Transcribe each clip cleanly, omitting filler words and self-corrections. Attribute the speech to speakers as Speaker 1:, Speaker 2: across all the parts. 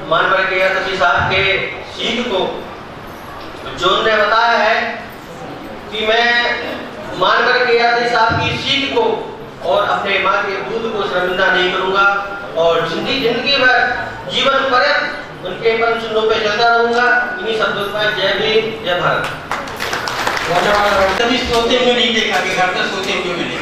Speaker 1: मानवर के यादव साहब के सीख को जो उन्होंने बताया है कि मैं मानवर के यादव साहब की सीख को और अपने माँ के दूध को शर्मिंदा नहीं करूंगा और जिंदगी भर जीवन पर्यंत उनके पद चिन्हों पे चलता रहूंगा। इन्हीं शब्दों पर जय भीम जय भारत।
Speaker 2: कभी सोते हुए नहीं देखा कि घर पर सोते हुए मिले।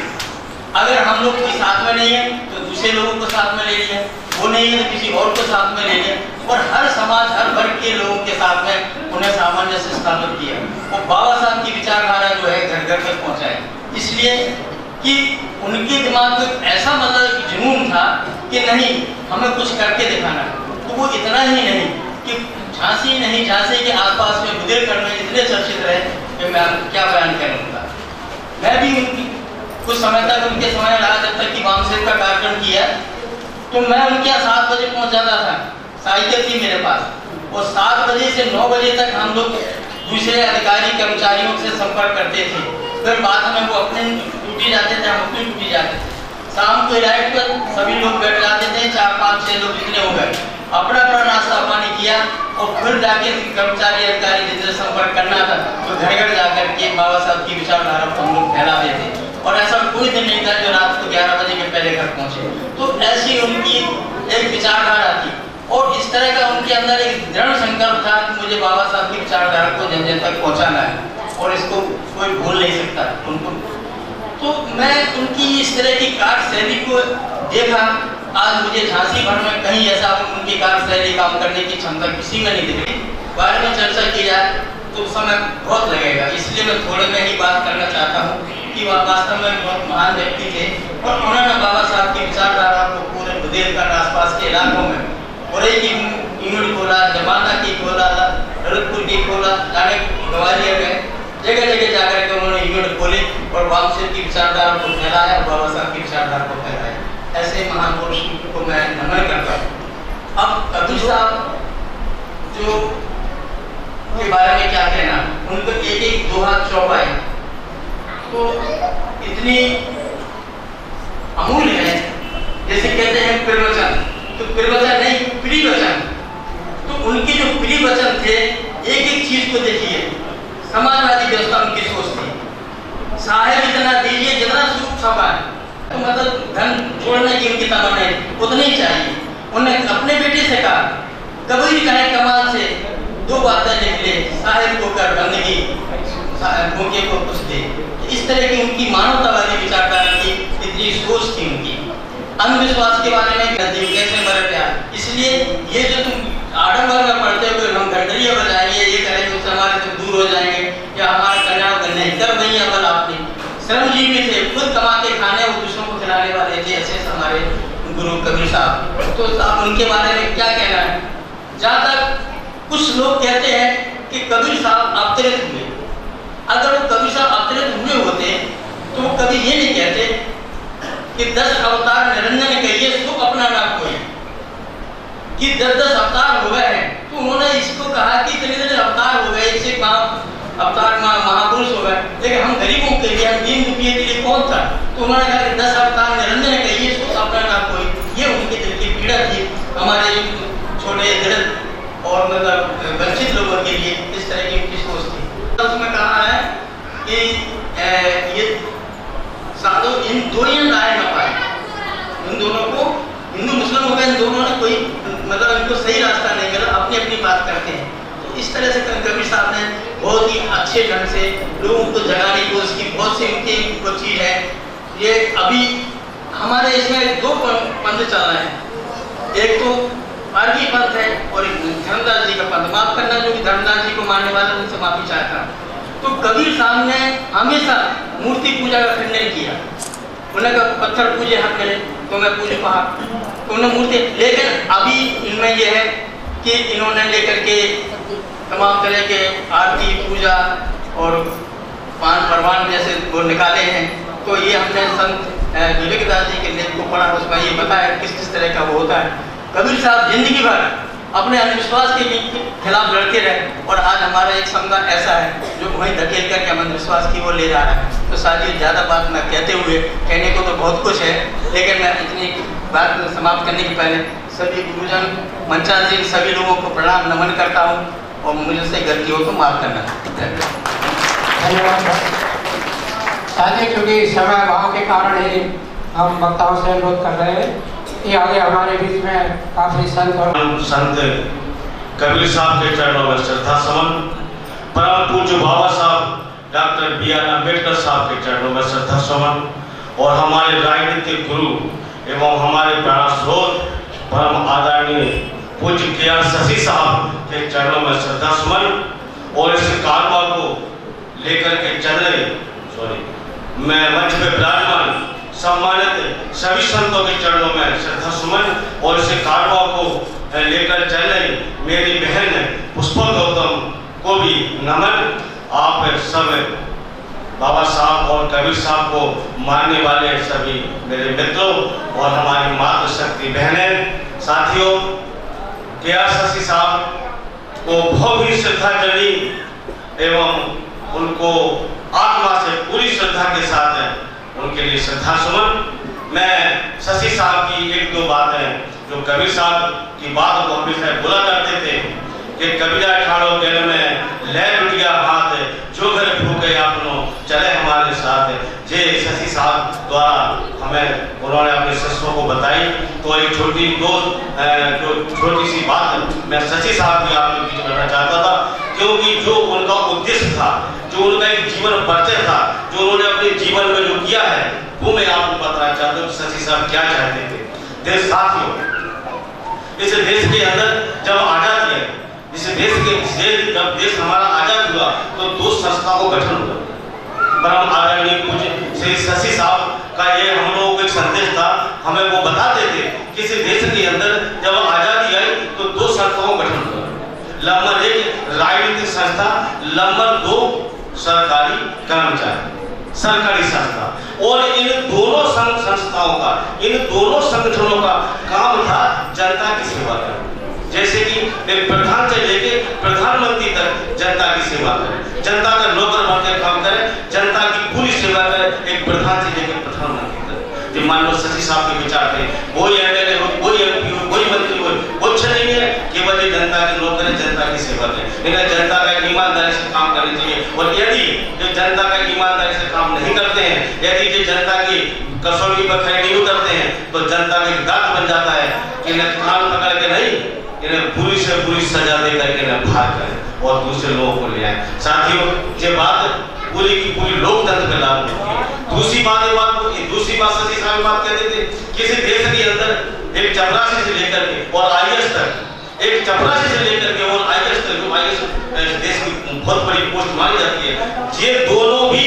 Speaker 2: अगर हम लोग के साथ में नहीं है तो दूसरे लोगों को साथ में ले लिया, वो नहीं है तो किसी और को साथ में ले लिया और हर समाज हर वर्ग के लोगों के साथ में उन्हें सामंजस्य स्थापित किया। वो बाबा साहब की विचारधारा जो है घर घर तक पहुंचाए, इसलिए कि उनके दिमाग में ऐसा मतलब जुनून था कि नहीं हमें कुछ करके दिखाना। तो वो इतना ही नहीं कि झांसी नहीं, झांसी के आसपास में बुंदेलखंड में इतने चर्चित रहे कि मैं क्या बयान करूँगा। मैं भी उनकी कुछ समय तक उनके समय रहा, जब तक कि वामसेन का कार्यक्रम किया तो मैं उनके यहाँ 7 बजे पहुँच जाता था, साइकिल थी मेरे पास और 7 बजे से 9 बजे तक हम लोग दूसरे अधिकारी कर्मचारियों से संपर्क करते थे। फिर बाद में वो अपने ड्यूटी जाते थे, हम अपनी ड्यूटी जाते थे। शाम को राइट पर सभी लोग बैठ जाते थे, 4, 5, 6 लोग जितने हो गए, अपना अपना नाश्ता पानी किया और फिर जाके कर्मचारी अधिकारी जिनसे संपर्क करना था तो घर घर जाकर के बाबा साहब की विचारधारा को हम लोग फैलाते थे। और ऐसा कोई दिन नहीं था जो रात को 11 बजे के पहले घर पहुंचे। तो ऐसी उनकी एक विचारधारा थी और इस तरह का उनके अंदर एक दृढ़ संकल्प था कि मुझे बाबा साहब की विचारधारा को जन जन तक पहुंचाना है और इसको कोई भूल नहीं सकता उनको। तो मैं उनकी इस तरह की कार्यशैली को देखा। आज मुझे झांसी भर में कहीं ऐसा उनकी कार्यशैली काम करने की क्षमता किसी में नहीं दिख रही। बारे में चर्चा की जाए तो समय बहुत लगेगा, इसलिए मैं थोड़े में ही बात करना चाहता हूँ कि वह वास्तव में बहुत महान व्यक्ति थे और उन्होंने बाबा साहब की विचारधारा को पूरे बुंदेलखंड आसपास के इलाकों में पुरई की यूनिट खोला, जमाना की खोला, ललितपुर की खोला, जाने ग्वालियर में जगह जगह जाकर के उन्होंने यूनिट खोले और वामसेन की विचारधारा को फैलाया, बाबा साहब की विचारधारा को फैलाया। ऐसे महान पुरुष को मैं नमन करता हूँ। अब कबीर साहब जो के बारे में क्या कहना, उनको एक एक दोहा चौपाई तो इतनी अमूल्य है। जैसे कहते हैं प्रवचन, तो प्रवचन नहीं प्रिवचन। तो उनके जो प्रिवचन थे, एक एक चीज को देखिए, समाजवादी व्यवस्था उनकी सोच थी। साहेब इतना दीजिए जितना सूख सका, तो मतलब धन जोड़ने की उनकी तमन्ना है, उतना ही चाहिए। उन्होंने अपने बेटे से कहा, कबीर कहे कमाल से 2 बातें लिख ले, साहेब को कर बंदगी, भूखे को कुछ दे। इस तरह की उनकी मानवतावादी विचारधारा की इतनी सोच थी उनकी। अंधविश्वास के बारे में कैसे मर गया, इसलिए ये जो तुम आडम्बर में पढ़ते हो हम घंटरिया बजाएंगे, ये करेंगे, उससे हमारे से दूर हो जाएंगे या हमारे कल्याण नहीं कर नहीं है। बल आपने श्रमजीवी थे, खुद कमा के खाने और दूसरों को खिलाने वाले थे, ऐसे हमारे गुरु कबीर साहब। तो आप उनके बारे में क्या कहना है? जहाँ तक कुछ लोग कहते हैं कि कबीर साहब अवतरित हुए, अगर वो कबीर साहब अवतरित हुए होते तो वो कभी ये नहीं कहते कि 10 अवतार निरंजन कहिए सुख अपना ना कोई, कि 10-10 अवतार हो गए हैं। तो उन्होंने इसको कहा कि इतने अवतार हो गए, इससे अवतार महापुरुष हो गए, लेकिन हम गरीबों के लिए, हम दीन दुखियों के लिए कौन था? तो उन्होंने कहा कि 10 अवतार निरंजन कहिए सुख अपना ना कोई। ये उनके दिल की पीड़ा थी, हमारे छोटे दलित और मतलब वंचित लोगों के लिए इस तरह की उनकी सोच थी। तो उसमें कहा है कि ये साधु इन दोनों राय न पाए, इन दोनों को हिंदू मुस्लिम हो गए, इन दोनों ने कोई मतलब इनको सही रास्ता नहीं मिला, अपनी अपनी बात करते हैं। तो इस तरह से कबीर साहब ने बहुत ही अच्छे ढंग से लोगों को जगाने की कोशिश की। बहुत सी उनकी वो चीज है, ये अभी हमारे इसमें 2 पंथ चल रहे हैं, एक तो पारगी पंथ है और एक धर्मदास जी का पंथ। माफ करना जो कि धर्मदास जी को मानने वाले उनसे माफी चाहता हूँ। तो कबीर साहब ने हमेशा मूर्ति पूजा का खंडन किया। उन्होंने कहा पत्थर पूजे हक मिले तो मैं पूज पहा, तो उन्होंने मूर्ति। लेकिन अभी इनमें यह है कि इन्होंने लेकर के तमाम तरह के आरती पूजा और पान परवान जैसे वो निकाले हैं। तो ये हमने संत विवेकदास जी के लेख को पढ़ा, उसमें ये बताया किस किस तरह का वो होता है। कबीर साहब जिंदगी भर अपने अंधविश्वास के खिलाफ लड़ते रहे और आज हमारा एक समुदाय ऐसा है जो वहीं धकेल करके हम अंधविश्वास की वो ले जा रहा है। तो साथियों, ज़्यादा बात न कहते हुए, कहने को तो बहुत कुछ है, लेकिन मैं इतनी बात समाप्त करने के पहले सभी गुरुजन, मंचासीन सभी लोगों को प्रणाम नमन करता हूँ और मुझसे गलती हो तो माफ करना।
Speaker 3: धन्यवाद साथी, चूँकि समय अभाव के कारण ही हम वक्ताओं से अनुरोध कर रहे हैं कि आगे हमारे बीच में काफी संत
Speaker 4: कबीर साहब के चरणों में श्रद्धा सुमन, परम पूज्य बाबा साहब डॉक्टर B.R. अम्बेडकर साहब के चरणों में श्रद्धा सुमन और हमारे राजनीतिक गुरु एवं हमारे प्राणस्रोत परम आदरणीय पूज्य K.R. शशि साहब के चरणों में श्रद्धा सुमन और इस कारवा को लेकर के चल रहे मैं मंच पे विराजमान सम्मानित सभी संतों के चरणों में श्रद्धा सुमन और इस कारवा को लेकर चल रही मेरी बहन पुष्पा गौतम को भी नमन। आप सब बाबा साहब और कबीर साहब को मानने वाले सभी मेरे मित्रों और हमारी मातृशक्ति बहनें, साथियों, K.R. शशि साहब को बहुत ही श्रद्धांजलि एवं उनको आत्मा से पूरी श्रद्धा के साथ उनके लिए श्रद्धा सुमन। मैं शशि साहब की एक दो बातें जो कबीर साहब की बात को हमेशा बोला करते थे कि कबीरा ठाड़ो गल में ले लुटिया हाथ जो घर भूखे आपनो चले हमारे साथ। जे शशि साहब द्वारा हमें उन्होंने अपने शिष्यों को बताई, तो एक छोटी सी बात मैं शशि साहब की आपके बीच करना चाहता था, क्योंकि जो उनका उद्देश्य था, जो उनका एक जीवन परिचय था, जो उन्होंने अपने जीवन में जो किया है, वो मैं आपको बताना चाहता हूँ शशि साहब क्या चाहते थे। देश साथियों, इस देश के अंदर जब आजादी है, इस देश जब देश हमारा आजाद हुआ तो दो संस्थाओं को गठन हुआ। परम आदरणीय पूज्य श्री शशि साहब का ये हम लोगों को एक संदेश था, हमें वो बताते थे कि इस देश के अंदर जब आजादी आई तो दो संस्थाओं का गठन हुआ। नंबर 1 राजनीतिक संस्था, नंबर 2 सरकारी कर्मचारी, सरकारी संस्था। और इन दोनों संस्थाओं का, इन दोनों संगठनों का काम था जनता की सेवा करना। जैसे कि एक प्रधान से लेके प्रधानमंत्री तक जनता की सेवा करें, जनता का नौकर बनकर काम करें, जनता की पूरी सेवा करें, एक प्रधान से लेकर प्रधानमंत्री तक। जो मान लो शशि साहब के विचार थे, कोई एमएलए हो, कोई एमपी हो, कोई मंत्री हो, कुछ नहीं है, केवल ये जनता के नौकर है, जनता की सेवा करें। इन्हें जनता का ईमानदारी से काम करना चाहिए। और यदि जो जनता का ईमानदारी से काम नहीं करते हैं, यदि जो जनता की कसौटी पर खड़े नहीं उतरते हैं, तो जनता का एक दांत बन जाता है कि इन्हें कान पकड़ के नहीं, इन्हें बुरी से बुरी सजा दे करके इन्हें भाग करें और दूसरे लोगों को ले आए। साथियों, ये बात पूरी की पूरी लोकतंत्र पे लागू होती है। दूसरी बात शशि साहब बात कहते थे, किसी देश के अंदर एक चपरासी से लेकर के और IAS तक, एक चपरासी से लेकर के और IAS तक, जो IAS देश की बहुत बड़ी पोस्ट मानी जाती है, ये दोनों भी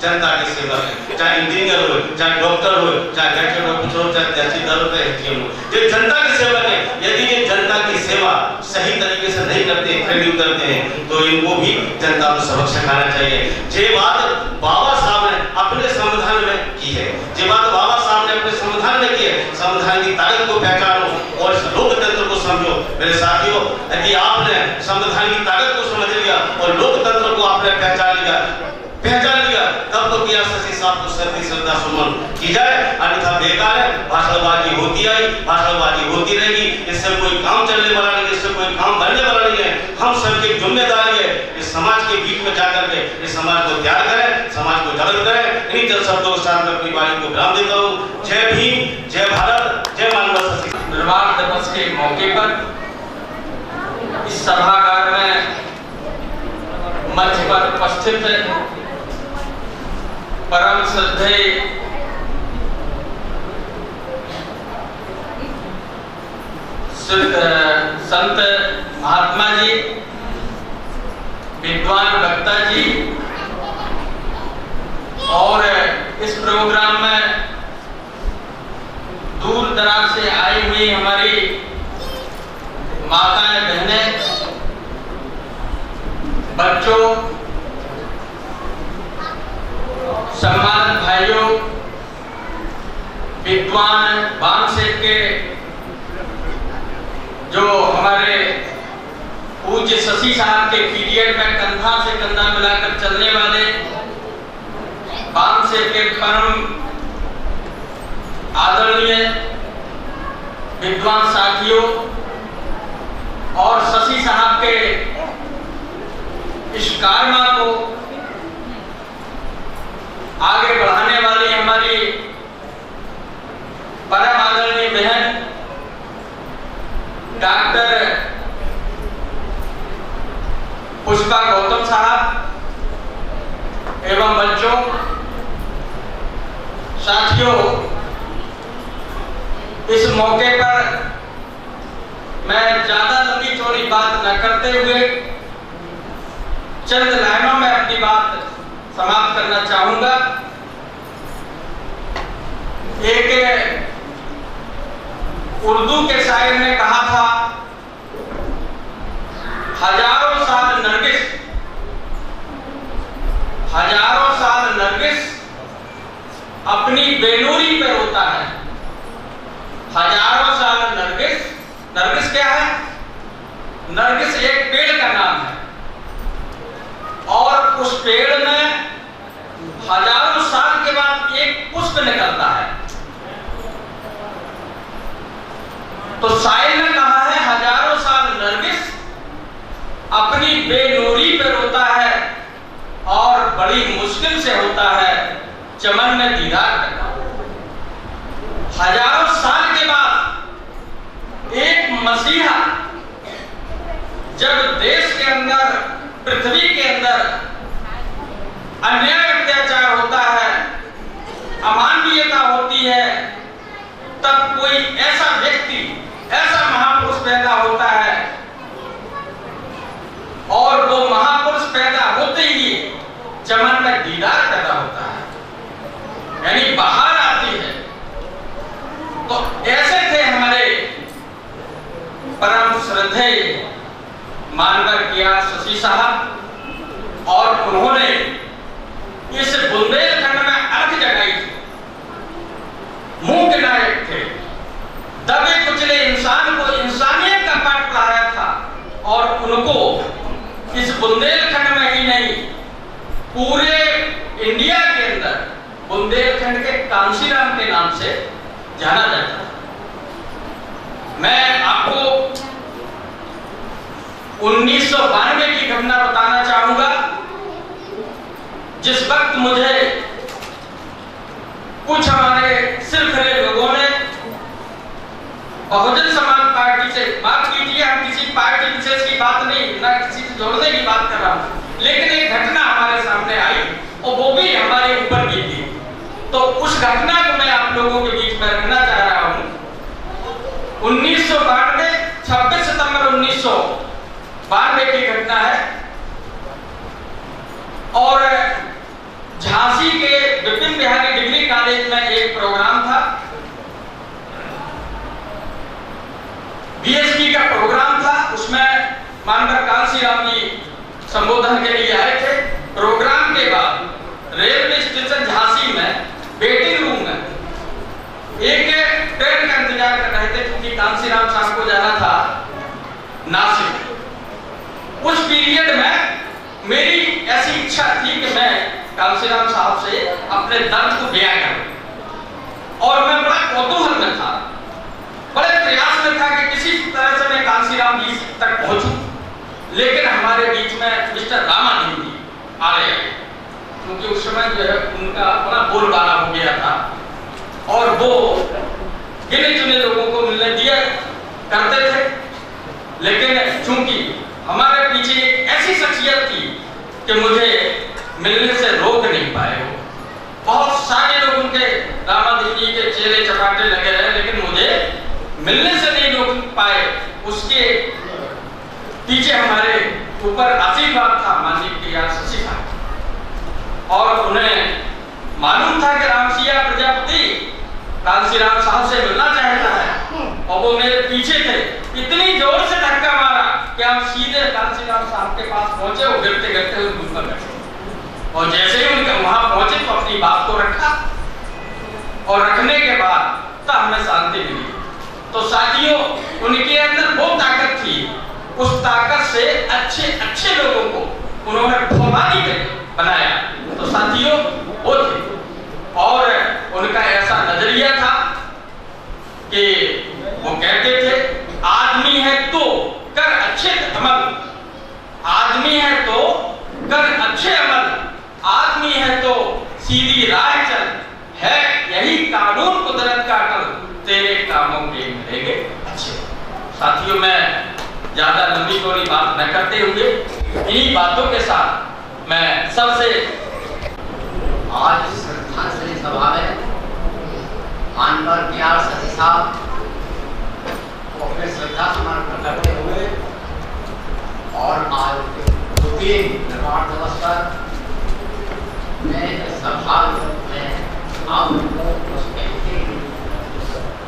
Speaker 4: जनता की सेवा है। चाहे इंजीनियर हो, चाहे डॉक्टर हो, चाहे गैजेट ऑफिसर हो, चाहे तहसीलदार हो, चाहे SDM हो, ये जनता की सेवा है। यदि ये जनता की सेवा सही तरीके से नहीं करते, खड़े उतरते हैं, तो इनको भी जनता को सबक सिखाना चाहिए। ये बात बाबा साहब ने अपने संविधान में की है, ये बात बाबा साहब ने अपने संविधान में की है। संविधान की ताकत को पहचानो और इस लोकतंत्र को समझो। मेरे साथियों, यदि आपने संविधान की ताकत को समझ लिया और लोकतंत्र को आपने पहचान लिया, तब तो K.R. शशि साहब को श्रद्धा सुमन की जाए, अन्यथा बेकार है। भाषणबाजी होती आई, भाषणबाजी होती रहेगी, इससे कोई काम चलने वाला नहीं, इससे कोई काम बनने वाला नहीं है। हम सबकी जिम्मेदारी है इस समाज के बीच में जाकर के इस समाज को तैयार करें, समाज को जागृत करें। इन्हीं चंद शब्दों के साथ मैं अपनी वाणी को विराम देता हूँ। जय भीम, जय भारत, जय मानव शशि।
Speaker 5: निर्वाण दिवस के मौके पर इस सभागार में मंच पर उपस्थित परम श्रद्धेय संत महात्मा जी, विद्वान वक्ता जी और इस प्रोग्राम में दूर दराज से आई हुई हमारी माताएं, बहनें, बच्चों, सम्मानित भाइयों, विद्वान बामसेठ के जो हमारे पूज्य शशि साहब के पीरियड में कंधा से कंधा मिलाकर चलने वाले बामसेठ के परम आदरणीय विद्वान साथियों और शशि साहब के इस कारमा को आगे बढ़ाने वाली हमारी परम आदरणीय बहन डॉक्टर पुष्पा गौतम साहब एवं बच्चों, साथियों, इस मौके पर मैं ज्यादा लंबी चौड़ी बात न करते हुए चंद लाइनों में अपनी बात समाप्त करना चाहूंगा। एक उर्दू के शायर ने कहा था, हजारों साल नरगिस अपनी बेनूरी पे रोता है। हजारों साल नरगिस क्या है? नरगिस एक पेड़ का नाम है और उस पेड़ में हजारों साल के बाद एक पुष्प निकलता है। तो शायर ने कहा है, हजारों साल नरगिस अपनी बेनूरी पे रोता है और बड़ी मुश्किल से होता है चमन में दीदार करना। हजारों साल के बाद एक मसीहा जब देश के अंदर, पृथ्वी के अंदर अन्याय अत्याचार होता है, अमानवीयता होती है, तब कोई ऐसा व्यक्ति, ऐसा महापुरुष पैदा होता है और वो महापुरुष पैदा होते ही चमन में दीदार पैदा होता है, यानी बाहर आती है। तो ऐसे थे हमारे परम श्रद्धेय मानवर किया शशि साहब और उन्होंने इस बुंदेलखंड में अर्थ जगाई थी। मूक नायक थे, दबे कुचले इंसान को इंसानियत का पाठ पढ़ाया था और उनको इस बुंदेलखंड में ही नहीं, पूरे इंडिया के अंदर बुंदेलखंड के कांशीराम के नाम से जाना जाता था। मैं आपको 1992 की घटना बताना चाहूंगा, जिस वक्त मुझे कुछ हमारे सिरखरे लोगों ने बहुजन समाज पार्टी से बात कीजिए, हम किसी पार्टी विशेष की बात नहीं, ना किसी से जोड़ने की बात कर रहा हूं, लेकिन एक घटना हमारे सामने आई और वो भी हमारे ऊपर की थी। तो उस घटना को मैं आप लोगों के बीच में रखना चाह रहा हूं। 1992 26 सितंबर 1992 की घटना है और झांसी के विपिन बिहारी डिग्री कॉलेज में एक प्रोग्राम था, बीएसपी का प्रोग्राम था। उसमें मानवर कांशीराम जी संबोधन के लिए आए थे। प्रोग्राम के बाद रेलवे स्टेशन झांसी में वेटिंग रूम में एक ट्रेन का इंतजार कर रहे थे, क्योंकि कांशीराम साहब को जाना था नासिक। उस पीरियड में मेरी ऐसी इच्छा थी कि मैं कांशीराम साहब से अपने दर्द को बयां करूं और मैं बड़ा कौतूहल में था, बड़े प्रयास में था कि किसी तरह से मैं कांशीराम जी तक पहुंचूं। लेकिन हमारे बीच में मिस्टर रामाधीन जी आ गए, क्योंकि उस समय जो है उनका बड़ा बोलबाला हो गया था और वो गिने चुने लोगों को मिलने दिया करते थे। लेकिन चूंकि हमारे पीछे एक ऐसी शख्सियत थी कि मुझे मिलने से रोक नहीं पाए। वो बहुत सारे लोग उनके रामाधीन जी के चेहरे चपाटे लगे रहे, लेकिन मुझे मिलने से नहीं रोक पाए। उसके पीछे हमारे ऊपर आशीर्वाद था माननीय शशि साहब और उन्हें मालूम था कि रामसिया प्रजापति कांशीराम साहब से मिलना चाहता है और वो मेरे पीछे थे। इतनी जोर से धक्का मारा कि हम सीधे कांशीराम साहब के पास पहुंचे और गिरते गिरते हुए मुझ पर बैठे और जैसे ही उनके वहां पहुंचे तो अपनी बात को रखा और रखने के बाद तब हमें शांति मिली। तो साथियों, उनके अंदर वो ताकत थी, उस ताकत से अच्छे अच्छे लोगों को उन्होंने फौलादी बनाया। तो साथियों, वो थे और उनका ऐसा नजरिया था कि वो कहते कानून कुदरत का कर तेरे कामों के मिलेंगे अच्छे। साथियों, मैं ज्यादा लंबी चौड़ी बात न करते हुए इन्हीं बातों के साथ मैं सबसे
Speaker 6: आज श्रद्धांजलि सभा में मानवर प्यार सती साहब को अपने श्रद्धा समर्पण करते हुए और आज द्वितीय निर्माण दिवस पर मैं इस सभा में आप लोगों को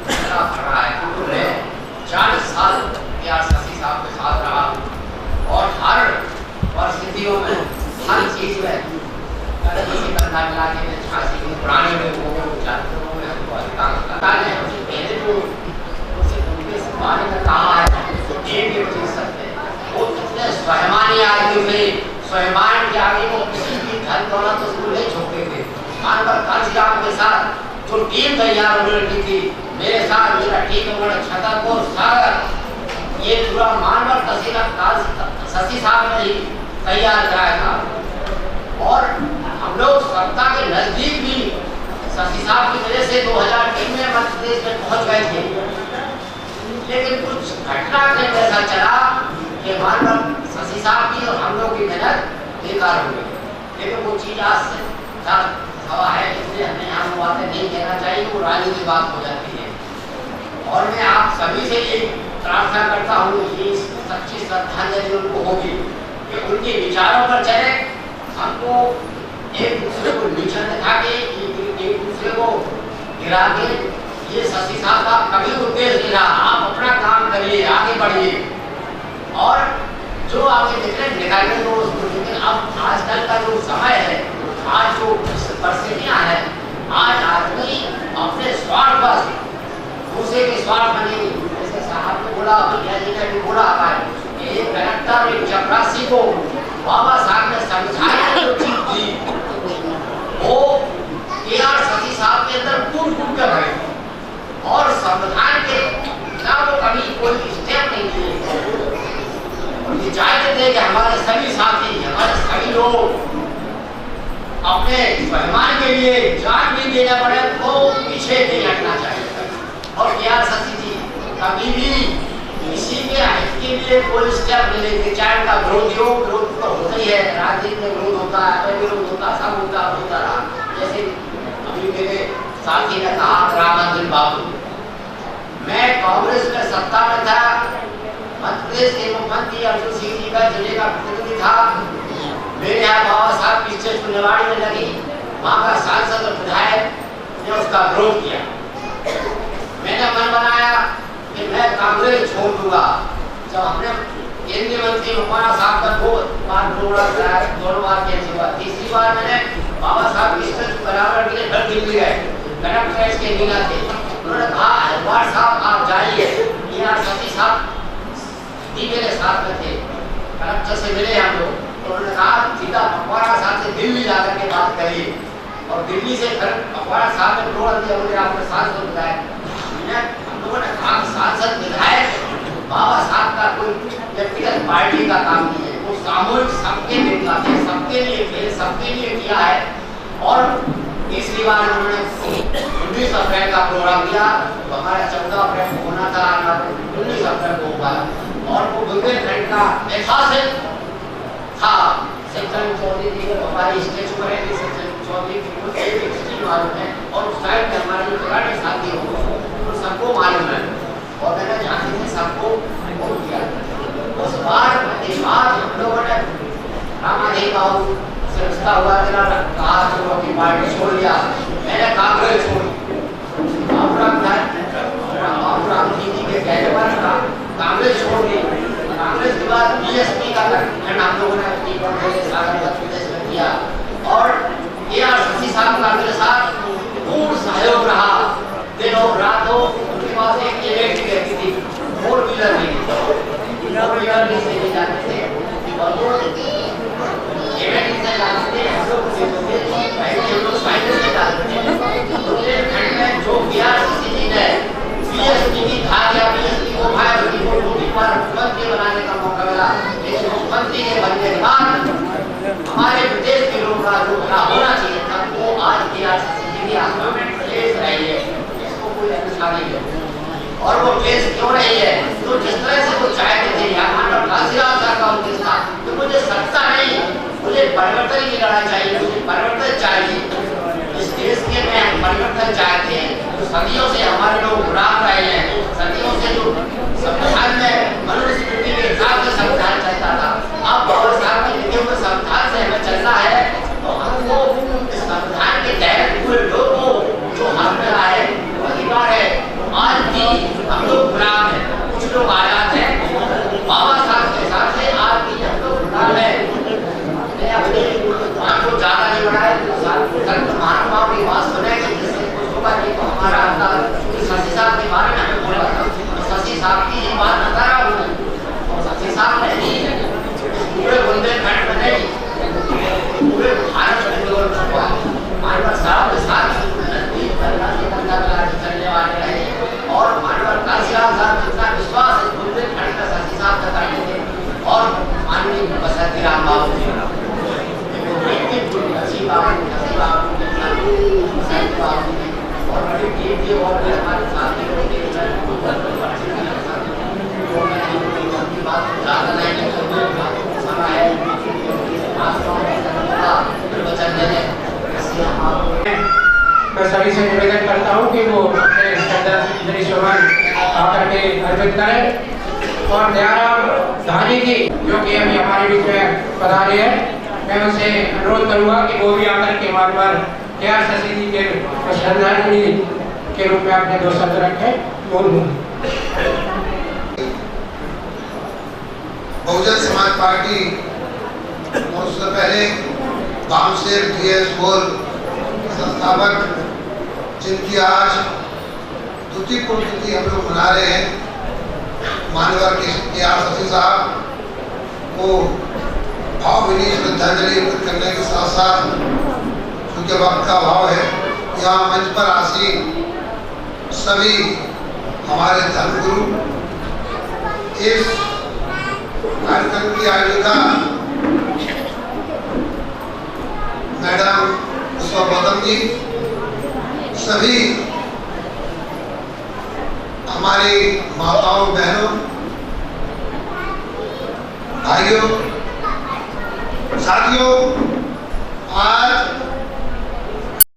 Speaker 6: खड़ा है क्योंकि मैं 40 साल प्यार सती साहब के साथ रहा और हर परिस्थितियों में हर चीज में किसी बंदा मिला के मैं 86 की पुरानी में वो जानते में हमको अधिकांश पता है पहले तो उनसे उनके बारे में कहा है एक चीज सकते वो कितने स्वाभिमानी आदमी थे, स्वाभिमान के आगे वो किसी भी धन दौलत उसको नहीं छोड़ते थे। मानवर कांशीराम के साथ जो टीम तैयार होने लगी थी, मेरे साथ मेरा टीम उन्होंने छतरपुर सागर ये पूरा मानवर तहसील सती साहब ने ही तैयार कराया था और हम लोग सत्ता के नजदीक भी शशि साहब की वजह से 2003 में मध्य प्रदेश में पहुंच गए थे, लेकिन कुछ घटनाक्रम ऐसा चला कि मानव शशि साहब की और हम लोग की मेहनत बेकार हो गई। लेकिन वो चीज आज से हवा है, इसलिए हमें यहाँ बातें नहीं कहना चाहिए, वो राजनीतिक बात हो जाती है। और मैं आप सभी से एक प्रार्थना करता हूँ, ये सच्ची श्रद्धांजलि उनको होगी कि उनके विचारों पर चले, हमको एक दूसरे को नीचा दिखा के एक दूसरे को गिरा के ये शशि साहब का कभी उद्देश्य नहीं रहा। आप अपना काम करिए, आगे बढ़िए और जो आगे निकले निकाले तो उसको। लेकिन अब आजकल का जो समय है, आज जो परिस्थितियाँ हैं, आज आदमी अपने स्वार्थ पर दूसरे के स्वार्थ बने। जैसे साहब ने बोला, भैया जी ने भी बोला कि एक कलेक्टर एक चपरासी को बाबा साहब ने समझाया जो चीज थी वो केआर शशि साहब के अंदर कूट कर गए और संविधान के ना वो कभी कोई स्टेप नहीं लिए और ये चाहते थे कि हमारे सभी साथी, हमारे सभी लोग अपने स्वाभिमान के लिए जान भी देना पड़े तो पीछे नहीं हटना चाहिए। और केआर शशि जी कभी भी किसी के हित के लिए कोई स्टेप नहीं लेते, चाहे उनका विरोध हो, विरोध तो होता ही है, राजनीति में विरोध होता है, विरोध होता सब होता रहा। जैसे अभी मेरे साथी ने कहा राम मंदिर बाबू, मैं कांग्रेस में सत्ता में था, मध्य प्रदेश के मुख्यमंत्री अर्जुन सिंह जी का जिले का प्रतिनिधि था, मेरे यहाँ बाबा साहब की स्टेज फुलवाड़ी में लगी, वहाँ का सांसद और विधायक ने उसका विरोध किया। मैंने मन बनाया कि मैं कांग्रेस छोड़ दूंगा। जब हमने केंद्रीय मंत्री मुखर्जी साहब का दो बार कैंसिल हुआ, तीसरी बार मैंने बाबा साहब की स्टेज बराबर के लिए घर दिल्ली गए, कलेक्टर के मीना थे, उन्होंने कहा हरिद्वार साहब आप जाइए, केआर शशि साहब भी मेरे साथ में थे, कलेक्टर से मिले हम लोग, तो उन्होंने कहा सीधा मुखर्जी साहब से दिल्ली जाकर के बात करिए और दिल्ली से फिर मुखर्जी साहब ने तोड़ दिया, मुझे आपके साथ तो बताया हम लोगों ने कहा सांसद विधायक बाबा साहब का कोई व्यक्तिगत पार्टी का काम नहीं है, वो सामूहिक सबके लिए थे, सबके लिए थे, सबके लिए किया है। और तीसरी बार उन्होंने 19 अप्रैल का प्रोग्राम दिया, तो हमारा 14 अप्रैल को होना था, 19 अप्रैल को हुआ और वो बुंदेलखंड का ऐतिहासिक था। सेक्शन 34 की हमारी स्टेज पर है, सेक्शन 34 की एक हिस्ट्री मालूम है और उस टाइम में हमारे पुराने साथी हो तो सबको मालूम है और मैंने जानते थे सबको वोट किया। उस बार इस बार हम लोगों ने रामाधेव बाबू से रिश्ता हुआ, मेरा कहा जो अपनी पार्टी छोड़ दिया, मैंने कांग्रेस छोड़ी। जी के कहने पर कांग्रेस छोड़ दी। कांग्रेस के बाद बीएसपी का गठन हम लोगों ने किया और केआर शशि साहब का मेरे साथ पूर्ण सहयोग रहा। दिनों रातों उनके पास एक इलेक्ट्रिक रहती थी, 4 व्हीलर नहीं थी, 4 व्हीलर नहीं से जाते थे और वो इलेक्ट्रिक से जाते थे। हम लोग पहले हम लोग साइकिल से जाते थे। बुंदेलखंड में जो केआर शशि जी ने बीएसपी की था या बीएसपी को फायर की वो मुख्यमंत्री बनाने का मौका मिला, लेकिन मुख्यमंत्री के बनने के बाद हमारे प्रदेश के लोगों का जो होना चाहिए था वो आज केआर शशि जी की आत्मा में क्लेश रही है। उठा रही है। और वो केस क्यों रही है? तो जिस तरह से वो चाहते थे यहाँ पर काशीराम सर का उद्देश्य था कि मुझे सत्ता नहीं, मुझे परिवर्तन की लड़ाई चाहिए, मुझे परिवर्तन चाहिए। इस देश के में हम परिवर्तन चाहते हैं। तो सदियों से हमारे लोग गुलाम रहे हैं, सदियों से जो संविधान में मनुस्मृति के हिसाब से संविधान चलता था, अब बाबा साहब के लिखे हुए संविधान से हमें चलना है। तो हमको इस संविधान के तहत पूरे लोग को जो हक मिला है, अधिकार है, आज भी हम लोग गुलाम हैं। कुछ लोग आजाद हैं, बाबा साहब के हिसाब से आज भी हम लोग गुलाम हैं। मैं अपने बात को ज्यादा नहीं बढ़ाया, महानुभाव की बात सुने कि जिससे कुछ होगा नहीं तो हमारा शशि साहब के बारे में हमें बोला था। शशि साहब की ये बात बता रहा हूँ, और शशि साहब ने ही पूरे बुंदेलखंड में नहीं, पूरे भारत में केवल मानवर साहब के साथ चलने वाले रहे। और मानवर काशीराम साहब जितना विश्वास है बुंदेलखंड का शशि साहब का करते थे, और माननीय बसंती राम बाबू जी और बड़ी टीम थी, और भी हमारे साथ ज़्यादा नहीं समय है।
Speaker 3: मैं सभी से निवेदन करता हूँ कि वो अपने श्रद्धांजलि सुमन आकर के अर्पित करें। और दयाराम धानी जी जो कि अभी हमारे बीच में पधारे हैं, मैं उनसे अनुरोध करूँगा कि वो भी आकर के मानवर KR शशि जी के श्रद्धांजलि के रूप में अपने 2 शब्द रखें।
Speaker 7: बहुजन समाज पार्टी और उससे पहले बामसेर DS गोल संस्थापक, जिनकी आज द्वितीय पुण्यतिथि हम लोग मना रहे हैं, मानवर KR शशि साहब को भावभीनी श्रद्धांजलि अर्पित करने के साथ साथ, क्योंकि वक्त का अभाव है, यहाँ मंच पर आसीन सभी हमारे धर्मगुरु, इस कार्यक्रम की आयोजिका मैडम पुष्पा गौतम जी, सभी हमारी माताओं बहनों भाइयों साथियों, आज